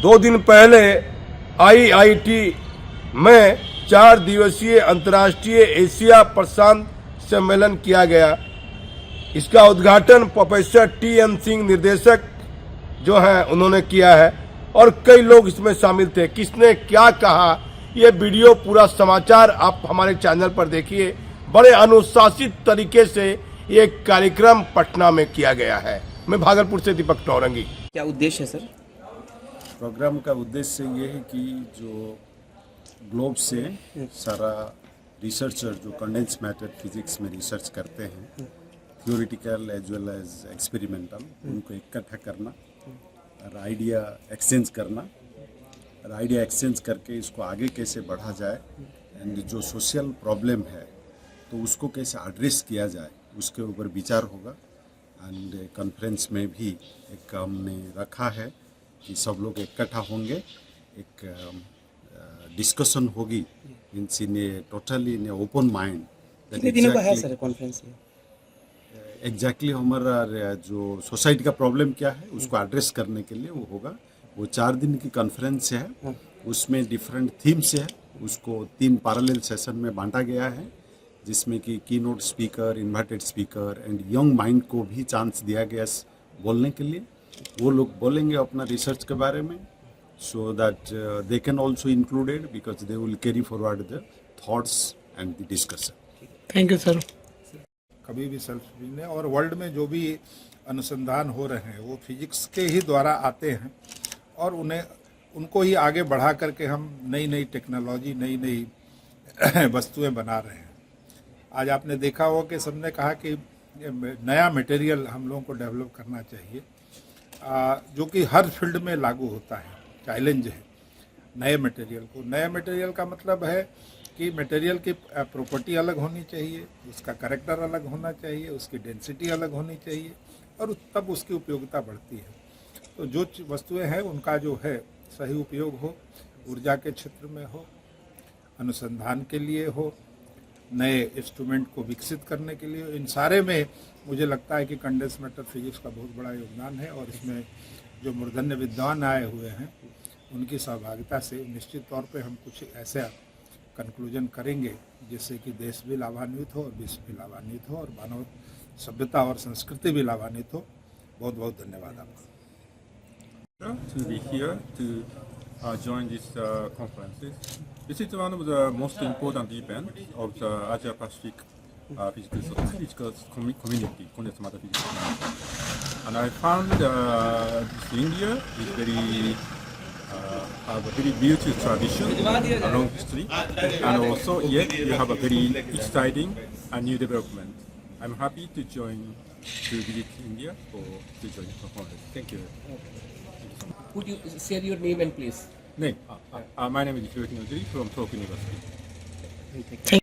2 दिन पहले आईआईटी में 4 दिवसीय अंतर्राष्ट्रीय एशिया प्रशांत सम्मेलन किया गया। इसका उद्घाटन प्रोफेसर टी.एन. सिंह निर्देशक जो हैं उन्होंने किया है और कई लोग इसमें शामिल थे। किसने क्या कहा, ये वीडियो पूरा समाचार आप हमारे चैनल पर देखिए। बड़े अनुशासित तरीके से ये कार्यक्रम पटना में किया गया है। मैं भागलपुर से दीपक नौरंगी। क्या उद्देश्य है सर? प्रोग्राम का उद्देश्य ये है कि जो ग्लोब से सारा रिसर्चर जो कंडेंस मैटर फिजिक्स में रिसर्च करते हैं, theoretical as well as experimental, उनको इकट्ठा करना और आइडिया एक्सचेंज करना और आइडिया एक्सचेंज करके इसको आगे कैसे बढ़ा जाए एंड जो सोशल प्रॉब्लम है तो उसको कैसे एड्रेस किया जाए उसके ऊपर विचार होगा। एंड कॉन्फ्रेंस में भी एक हमने रखा है कि सब लोग इकट्ठा होंगे, एक डिस्कशन होगी means in a totally in A open mind. कितने दिनों का है सर कॉन्फ्रेंस? एग्जैक्टली हमारा जो सोसाइटी का प्रॉब्लम क्या है उसको एड्रेस करने के लिए वो होगा। वो 4 दिन की कॉन्फ्रेंस है, उसमें डिफरेंट थीम्स है, उसको 3 पैरेलल सेशन में बांटा गया है जिसमें कि keynote speaker, inverted speaker and young mind को भी चांस दिया गया बोलने के लिए। वो लोग बोलेंगे अपना रिसर्च के बारे में, so that they can also included because they will carry forward the thoughts and the discussion. Thank you sir. कभी भी सेल्फ ने और वर्ल्ड में जो भी अनुसंधान हो रहे हैं वो फिजिक्स के ही द्वारा आते हैं और उनको ही आगे बढ़ा करके हम नई नई टेक्नोलॉजी, नई नई वस्तुएं बना रहे हैं। आज आपने देखा हो कि सबने कहा कि नया मटेरियल हम लोगों को डेवलप करना चाहिए, जो कि हर फील्ड में लागू होता है। चैलेंज है नए मटेरियल को। नए मटेरियल का मतलब है कि मटेरियल की प्रॉपर्टी अलग होनी चाहिए, उसका कैरेक्टर अलग होना चाहिए, उसकी डेंसिटी अलग होनी चाहिए और तब उसकी उपयोगिता बढ़ती है। तो जो वस्तुएं हैं उनका जो है सही उपयोग हो, ऊर्जा के क्षेत्र में हो, अनुसंधान के लिए हो, नए इंस्ट्रूमेंट को विकसित करने के लिए, इन सारे में मुझे लगता है कि कंडेंस मैटर फिजिक्स का बहुत बड़ा योगदान है। और इसमें जो मूर्धन्य विद्वान आए हुए हैं उनकी सहभागिता से निश्चित तौर पे हम कुछ ऐसा कंक्लूजन करेंगे जिससे कि देश भी लाभान्वित हो और विश्व भी लाभान्वित हो और मानव सभ्यता और संस्कृति भी लाभान्वित हो। बहुत बहुत धन्यवाद आपका। To be here to join this conference. This is one of the most important events of the Asia Pacific physical community, condensed matter physics community. And I found India is have a very beautiful tradition, a long history, and also yet you have a very exciting and new development. I'm happy to visit India to join the conference. Thank you. Would you share your name and place? My name is Hiroki Nojiri from Tokyo University.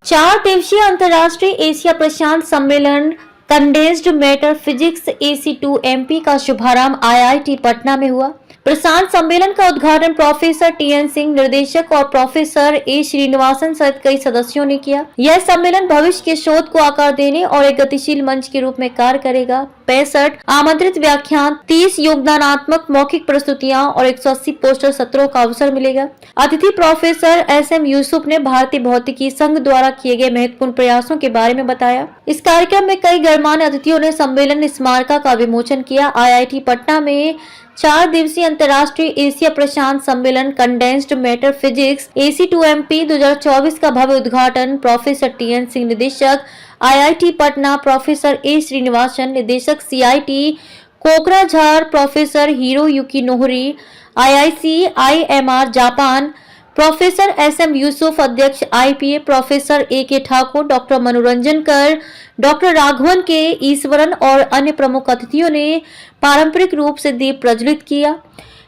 4 दिवसीय अंतर्राष्ट्रीय Asia प्रशांत सम्मेलन condensed matter physics AC2MP का शुभारंभ IIT Patna में हुआ। प्रशांत सम्मेलन का उद्घाटन प्रोफेसर टी.एन. सिंह निर्देशक और प्रोफेसर ए. श्रीनिवासन सहित कई सदस्यों ने किया। यह सम्मेलन भविष्य के शोध को आकार देने और एक गतिशील मंच के रूप में कार्य करेगा। 65 आमंत्रित व्याख्यान, 30 योगदानात्मक मौखिक प्रस्तुतियां और 180 पोस्टर सत्रों का अवसर मिलेगा। अतिथि प्रोफेसर SM यूसुफ ने भारतीय भौतिकी संघ द्वारा किए गए महत्वपूर्ण प्रयासों के बारे में बताया। इस कार्यक्रम में कई गणमान्य अतिथियों ने सम्मेलन स्मारका का विमोचन किया। IIT पटना में 4 दिवसीय अंतर्राष्ट्रीय एशिया प्रशांत सम्मेलन कंडेंस्ड मैटर फिजिक्स AC2MP 2024 का भव्य उद्घाटन प्रोफेसर टी.एन. सिंह निदेशक IIT Patna, professor A. Srinivasan निदेशक CIT Kokrajhar, professor Hiroyuki Nohari IIC-IMR Japan, professor SM Yusuf अध्यक्ष IPA, professor AK Thakur, doctor मनोरंजन कर, डॉक्टर राघवन के ईश्वरन और अन्य प्रमुख अतिथियों ने पारंपरिक रूप से दीप प्रज्वलित किया।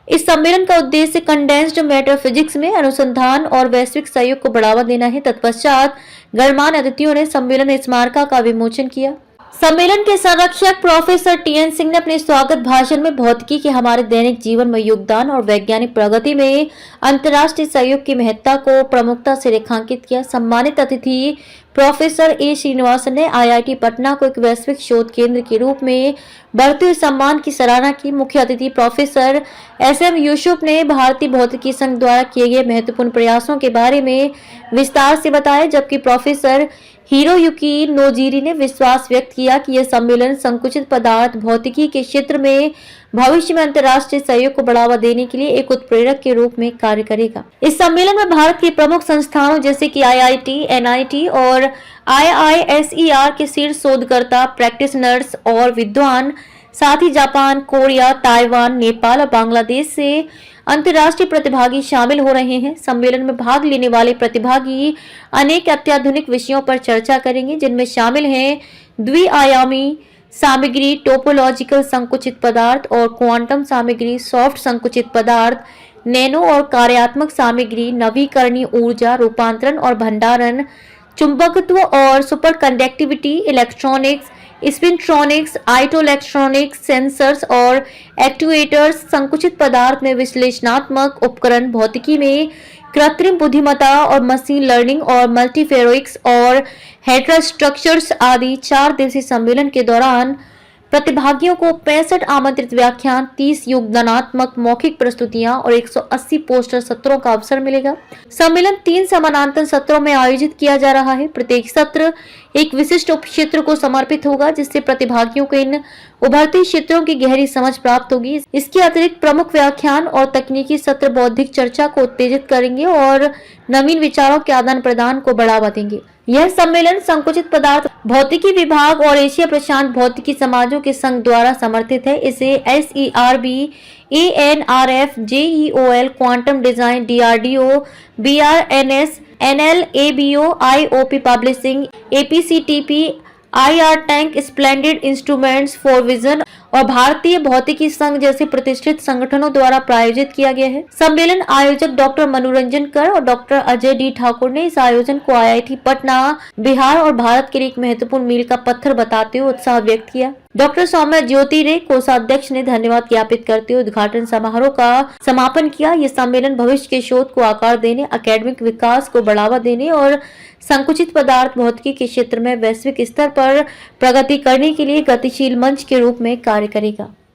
इस सम्मेलन का उद्देश्य कंडेंस्ड मैटर फिजिक्स में अनुसंधान और वैश्विक सहयोग को बढ़ावा देना है। तत्पश्चात गणमान्य अतिथियों ने सम्मेलन स्मारका का विमोचन किया। सम्मेलन के संरक्षक प्रोफेसर टीएन सिंह ने अपने स्वागत भाषण में भौतिकी के हमारे दैनिक जीवन में योगदान और वैज्ञानिक प्रगति में अंतर्राष्ट्रीय सहयोग की महत्ता को प्रमुखता से रेखांकित किया। सम्मानित अतिथि प्रोफेसर ए श्रीनिवासन ने आईआईटी पटना को एक वैश्विक शोध केंद्र के रूप में बढ़ते हुए सम्मान की सराहना की। मुख्य अतिथि प्रोफेसर एसएम यूसुफ ने भारतीय भौतिकी संघ द्वारा किए गए महत्वपूर्ण प्रयासों के बारे में विस्तार से बताया, जबकि प्रोफेसर हिरोयुकी नोजीरी ने विश्वास व्यक्त किया कि यह सम्मेलन संकुचित पदार्थ भौतिकी के क्षेत्र में भविष्य में अंतर्राष्ट्रीय सहयोग को बढ़ावा देने के लिए एक उत्प्रेरक के रूप में कार्य करेगा। इस सम्मेलन में भारत के प्रमुख संस्थानों जैसे कि आईआईटी, एनआईटी और आईआईएसईआर के शीर्ष शोधकर्ता, प्रैक्टिशनर्स और विद्वान, साथ ही जापान, कोरिया, ताइवान, नेपाल और बांग्लादेश से अंतर्राष्ट्रीय प्रतिभागी शामिल हो रहे हैं। सम्मेलन में भाग लेने वाले प्रतिभागी अनेक अत्याधुनिक विषयों पर चर्चा करेंगे, जिनमें शामिल हैं द्विआयामी सामग्री, टोपोलॉजिकल संकुचित पदार्थ और क्वांटम सामग्री, सॉफ्ट संकुचित पदार्थ, नैनो और कार्यात्मक सामग्री, नवीकरणीय ऊर्जा, रूपांतरण और भंडारण, चुंबकत्व और सुपर कंडक्टिविटी, इलेक्ट्रॉनिक्स, स्पिनट्रॉनिक्स, आइटोइलेक्ट्रॉनिक्स, सेंसर्स और एक्चुएटर्स, संकुचित पदार्थ में विश्लेषणात्मक उपकरण, भौतिकी में कृत्रिम बुद्धिमत्ता और मशीन लर्निंग और मल्टीफेरोइक्स और हेटेरोस्ट्रक्चर्स आदि 4 दिवसीय सम्मेलन के दौरान प्रतिभागियों को 65 आमंत्रित व्याख्यान, 30 योगदानात्मक मौखिक प्रस्तुतियां और 180 पोस्टर सत्रों का अवसर मिलेगा। सम्मेलन 3 समानांतर सत्रों में आयोजित किया जा रहा है। प्रत्येक सत्र एक विशिष्ट उपक्षेत्र को समर्पित होगा, जिससे प्रतिभागियों को इन उभरते क्षेत्रों की गहरी समझ प्राप्त होगी। इसके अतिरिक्त प्रमुख व्याख्यान और तकनीकी सत्र बौद्धिक चर्चा को उत्तेजित करेंगे और नवीन विचारों के आदान प्रदान को बढ़ावा देंगे। यह सम्मेलन संकुचित पदार्थ भौतिकी विभाग और एशिया प्रशांत भौतिकी समाजों के संघ द्वारा समर्थित है। इसे SERB, ANRF, JEOL, quantum design, DRDO, BRNS, NLABO, IOP publishing, APCTP, IR tank, splendid instruments for vision और भारतीय भौतिकी संघ जैसे प्रतिष्ठित संगठनों द्वारा प्रायोजित किया गया है। सम्मेलन आयोजक डॉक्टर मनोरंजन कर और डॉक्टर अजय डी ठाकुर ने इस आयोजन को IIT पटना, बिहार और भारत के लिए एक महत्वपूर्ण मील का पत्थर बताते हुए उत्साह व्यक्त किया। डॉक्टर सौम्या ज्योति रे, कोषाध्यक्ष, ने धन्यवाद ज्ञापित करते हुए उद्घाटन समारोह का समापन किया। यह सम्मेलन भविष्य के शोध को आकार देने, अकेडमिक विकास को बढ़ावा देने और संकुचित पदार्थ भौतिकी के क्षेत्र में वैश्विक स्तर पर प्रगति करने के लिए गतिशील मंच के रूप में कार्य करेगा।